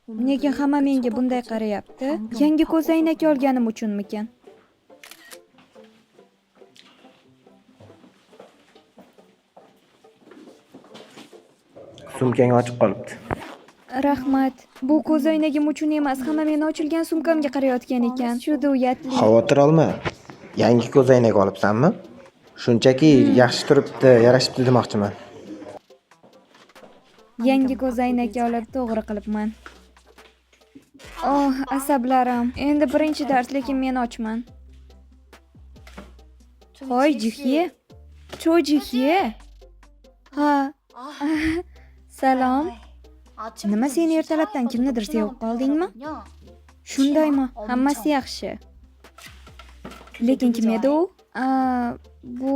Nega hamma menga bunday qarayapti? Yangi ko'zoynak olganim uchunmikan? Sumkang ochiq qolibdi. Rahmat. Bu ko'zoynagim uchun emas, hamma meni ochilgan sumkamga qarayotgan ekan. Juda uyatli. Xavotir olma. Yangi ko'zoynak olibsanmi? Shunchaki yaxshi turibdi, yarashibdi demoqchiman. Yangi ko'zoynak olib to'g'ri qilibman. Oh, asablarim. Endi birinchi dars, lekin men ochman. Hoy, Jixiye. Jixiye. Ha. Salom. Nima, sen ertalabdan kimnidir sevib qoldingmi? Shundaymi? Hammasi yaxshi. Lekin kim edi u? Bu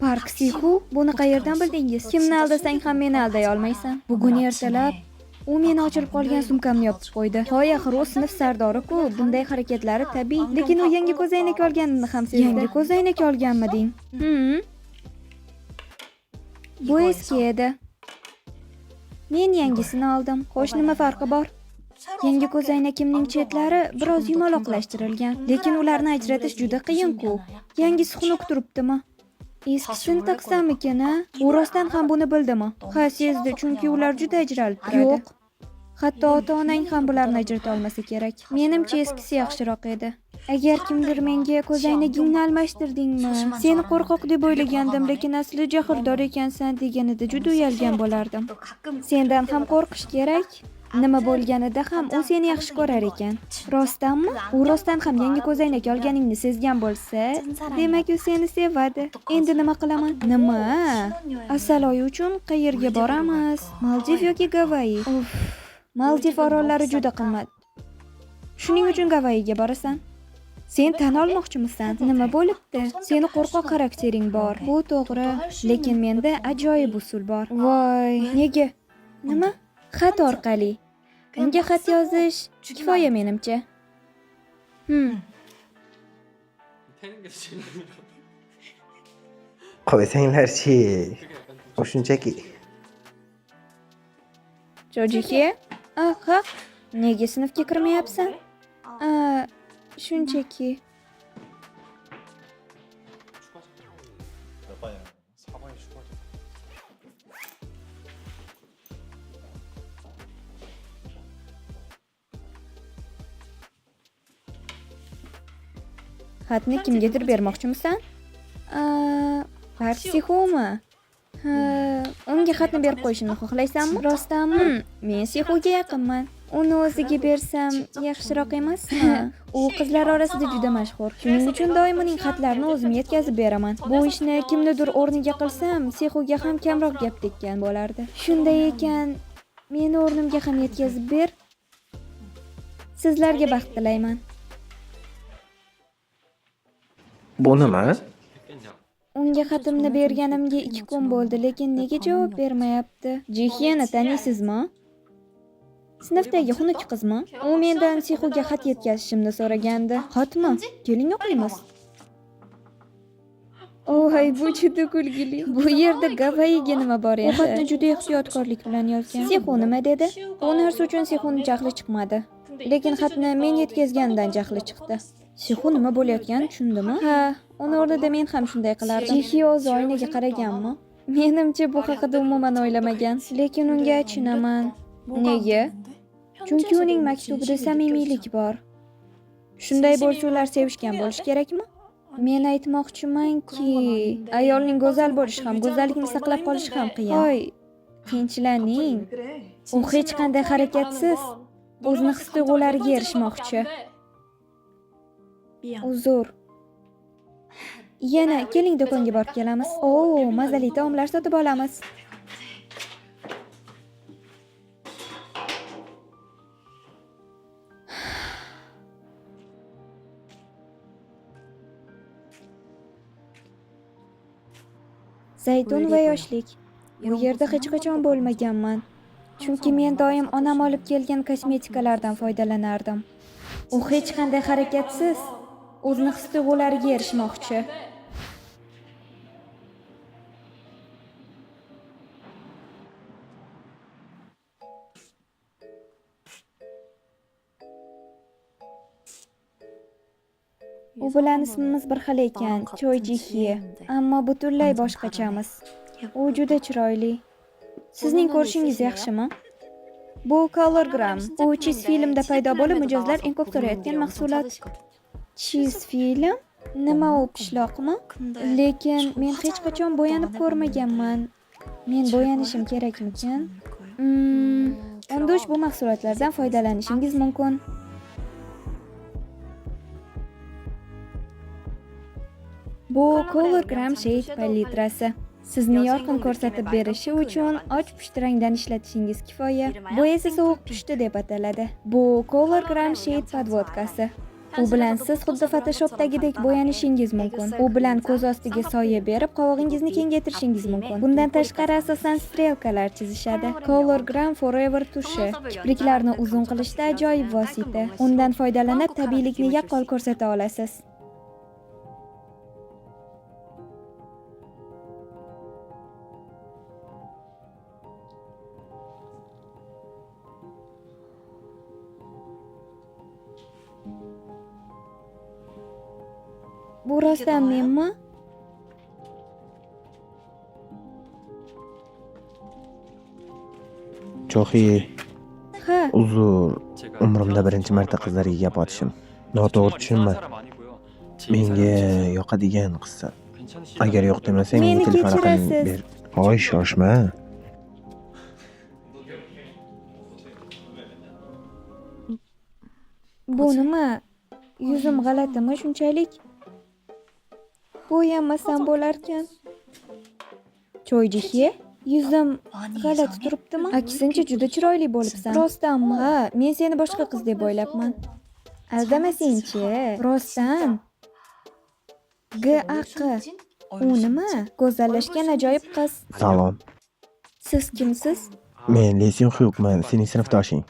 Park Sihu, buni qayerdan bildingiz? Kimni aldasang ham meni alday olmaysan. Bugun ertalab u meni ochilib qolgan sumkamni yopib qo'ydi. Hoy, axir u sinf sardori-ku, bunday harakatlari tabiiy. Lekin u yangi ko'zoynak olganini ham sezdi. Yangi ko'zoynak olganmiding? Bu eski edi. Men yangisini oldim. Xo'sh, nima farqi bor? Yangi ko'zoynakimning chetlari biroz yumaloqlashtirilgan, lekin ularni ajratish juda qiyin-ku. Yangisi xunuk turibdimi? Eskisini taqsamikin, a? U rostdan ham buni bildimi? Ha, sezdi, chunki ular juda ajralib turadi. Yo'q. Hatto ota-onang ham bularni ajrata olmasa kerak. Menimcha eskisi yaxshiroq edi. Agar kimdir menga ko'zoynagingni almashtirdingmi? Seni qo'rqoq deb o'ylagandim, lekin asli jahldor ekansan deganida juda uyalgan bo'lardim. Sendan ham qo'rqish kerak. Nima bo'lganida ham u seni yaxshi ko'rar ekan. Rostdanmi? U rostdan ham yangi ko'zoynak olganingni sezgan bo'lsa, demak u seni sevadi. Endi nima qilaman? Nima? Asal oyi uchun qayerga boramiz? Maldiv yoki Gavayi? Maldiv orollari juda qimmat. Shuning uchun Gavayiga borasan. Sen tan olmoqchimisan? Nima bo'libdi? Seni qo'rqoq xaraktering bor. Bu to'g'ri, lekin menda ajoyib usul bor. Voy, nega? Nima? Xat orqali. Unga xat yozish kifoya menimcha. Qo'ysanglar-chi. U shunchaki. Jixiye? Ha. Nega sinfga kirmayapsan? Shunchaki. Xatni kimgadir bermoqchimisan? Park Sihumi? Unga xatni berib qo'yishimni xohlaysanmi? Rostdanmi? Men Sihuga yaqinman. Uni o'ziga bersam yaxshiroq emasmi? U qizlar orasida juda mashhur. Shuning uchun doim uning xatlarini o'zim yetkazib beraman. Bu ishni kimnidir o'rniga qilsam, Sihuga ham kamroq gap tekkan bo'lardi. Shunday ekan, meni o'rnimga ham yetkazib ber. Sizlarga baxt tilayman. Bu nima? Unga xatimni berganimga 2 kun bo'ldi, lekin nega javob bermayapti? Jixiyani taniysizmi? Sinfdagi xunuk qizmi? U mendan Sihuga xat yetkazishimni so'ragandi. Xatmi? Keling o'qiymiz. Voy, bu juda kulgili. Bu yerda Gavayiga nima bor endi? U xatni juda ehtiyotkorlik bilan yozgan. Sihu nima dedi? Bu narsa uchun Sihuni jahli chiqmadi. Lekin xatni men yetkazgandan jahli chiqdi. Sihu nima bo'layotganini tushundimi? Ha, uni o'rnida men ham shunday qilardim. Jixiye o'zi oynaga qaraganmi? Menimcha bu haqida umuman o'ylamagan, lekin unga achinaman. Nega? Chunki uning maktubida samimiylik bor. Shunday bo'lsa, ular sevishgan bo'lish kerakmi? Men aytmoqchimanki, ayolning go'zal bo'lishi ham, go'zallikni saqlab qolishi ham qiyin. Hoy, tinchlaning. U hech qanday harakatsiz o'zining his-tuyg'ulariga erishmoqchi. Uzr. Yana keling do'konga borib kelamiz. Mazali taomlar sotib olamiz. Zaytun va yoshlik. Bu yerda hech qachon bo'lmaganman. Chunki men doim onam olib kelgan kosmetikalardan foydalanardim. U hech qanday harakatsiz o'zining his-tuyg'ulariga erishmoqchi. U bilan ismimiz bir xil ekan, Choi Ji-hye. Ammo butunlay boshqachamiz. U juda chiroyli. Sizning ko'rishingiz yaxshimi? Bu Colorgram. U Cheese filmda paydo bo'lib, mijozlar eng ko'p so'rayotgan mahsulot. Cheese film? Nima u, pishloqmi? Lekin men hech qachon bo'yanib ko'rmaganman. Men bo'yanishim kerakmikan? Unda ushbu mahsulotlardan foydalanishingiz mumkin. Bu Colorgram shade palitrasi. Sizni yorqin ko'rsatib berishi uchun och pushti rangdan ishlatishingiz kifoya. Bu esa sovuq pushti deb ataladi. Bu Colorgram shade podvodkasi. U bilan siz xuddi Photoshopdagidek bo'yanishingiz mumkin. U bilan ko'z ostiga soya berib, qovog'ingizni kengaytirishingiz mumkin. Bundan tashqari asosan strelkalar chizishadi. Colorgram Forever tushi kipriklarni uzun qilishda ajoyib vosita. Undan foydalanib, tabiiylikni yaqqol ko'rsata olasiz. Bu rostdan menmi? Cho'xi, Ha, uzr. Umrimda birinchi marta qizlarga gap otishim. Noto'g'ri tushunma. Menga yoqadigan qizsa. Agar yo'q demasang, Meni menga telefon raqamingni kechirasiz. ber. Hoy, shoshma. bu nima? Yuzim g'alatimi shunchalik? Bo'yamasam bo'larkan. Choi Ji-hye, yuzim g'alati turibdimi? Aksincha juda chiroyli bo'libsan. Rostdanmi? Ha, men seni boshqa qiz deb o'ylabman. Aldamasang-chi, rostdan. GAQ. U nima? Go'zallashgan ajoyib qiz. Salom. Siz kimsiz? Men Lee Seung-hyukman, sening sinfdoshing.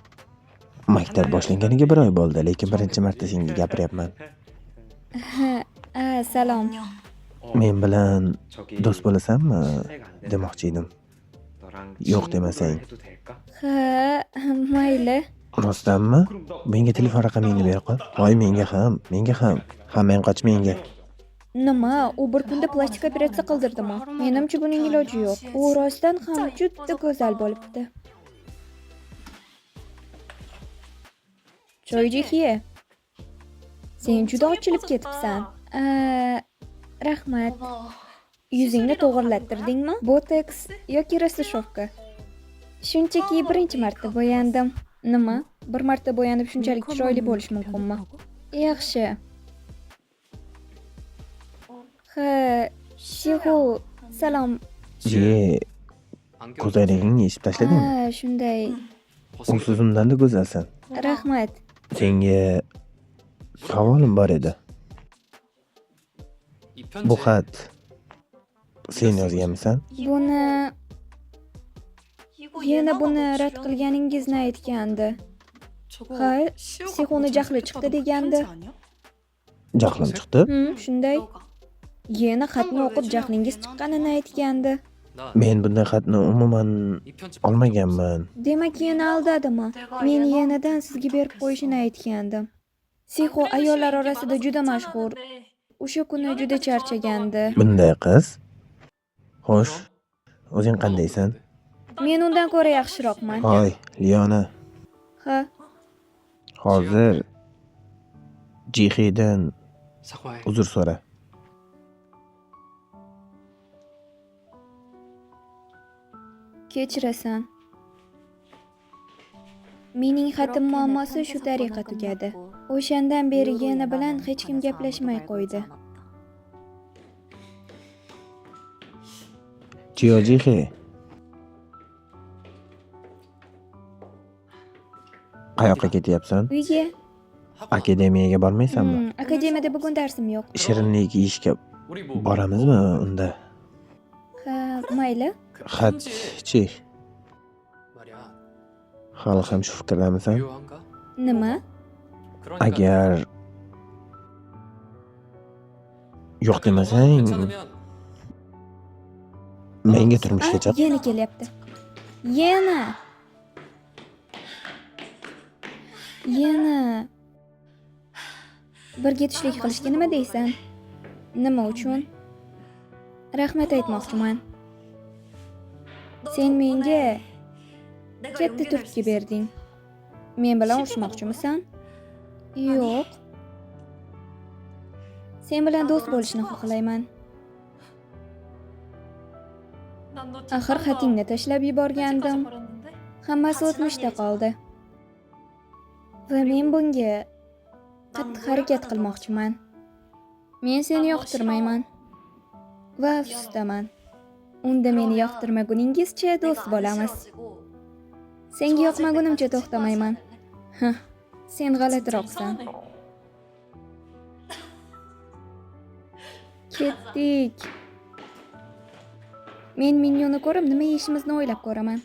Maktab boshlanganiga 1 oy bo'ldi, lekin birinchi marta senga gapiryapman. Salom. Men bilan do'st bo'lasanmi demoqchi edim. Yo'q demasang. Ha, mayli. Rostdanmi? Menga telefon raqamingni ber qo'y. Voy, menga ham. Hammang qoch menga. Nima? U bir kunda plastik operatsiya qildirdimi? Menimcha buning iloji yo'q. U rostdan ham juda go'zal bo'libdi. Choi Ji-hye, sen juda ochilib ketibsan. Rahmat. Yuzingni to'g'irlattirdingmi? Botoks yoki rasoshovka? Shunchaki birinchi marta bo'yandim. Nima? Bir marta bo'yanib shunchalik chiroyli bo'lish mumkinmi? Yaxshi. Ha, Shihu, salom. Ko'zoynagingni yechib tashladingmi? Ha, shunday. Usiz undan-da go'zalsan. Rahmat. Senga savolim bor edi. Bu xat sen yozganmisan? Yana buni rad qilganingizni aytgandi. Ha, Sihuni jahli chiqdi degandi. Jahlim chiqdi. Shunday. Yana xatni o'qib jahlingiz chiqqanini aytgandi. Men bunday xatni umuman olmaganman. Demak, yana aldadimi? Men yenidan sizga berib qo'yishini aytgandim. Sihu ayollar orasida juda mashhur. O'sha kuni juda charchagandi. Bunday qiz? Xo'sh, o'zing qandaysan? Men undan ko'ra yaxshiroqman. Hoy, Liona. Ha, Hozir Ji-hyedan uzr so'ra. kechirasan. Mening xatim muammosi shu tariqa tugadi. O'shandan beri yana bilan hech kim gaplashmay qo'ydi. Ji-hye. Qayoqqa ketyapsan? Uyga? Akademiyaga bormaysanmi? Akademiyada bugun darsim yo'q. Shirinlik yeyishga boramizmi unda? Ha, mayli. Xatchi. Hali ham shu fikrdamisan? Nima? Agar yo'q demasang, menga turmushga chiq. Yana kelyapti. Yana. Birga tushlik qilishga nima deysan? Nima uchun? Rahmat aytmoqchiman. Sen menga katta turtki berding. Men bilan urushmoqchimisan? Yo'q. Sen bilan do'st bo'lishni xohlayman. Axir xatingni tashlab yuborgandim. Hammasi o'tmishda qoldi. Va men bunga qattiq harakat qilmoqchiman. Men seni yoqtirmayman. Va afsusdaman. Unda meni yoqtirmaguningizcha do'st bo'lamiz. Senga yoqmagunimcha to'xtamayman. Sen g'alatiroqsan. Ketdik. Men minyonni ko'rib nima yeyishimizni o'ylab ko'raman.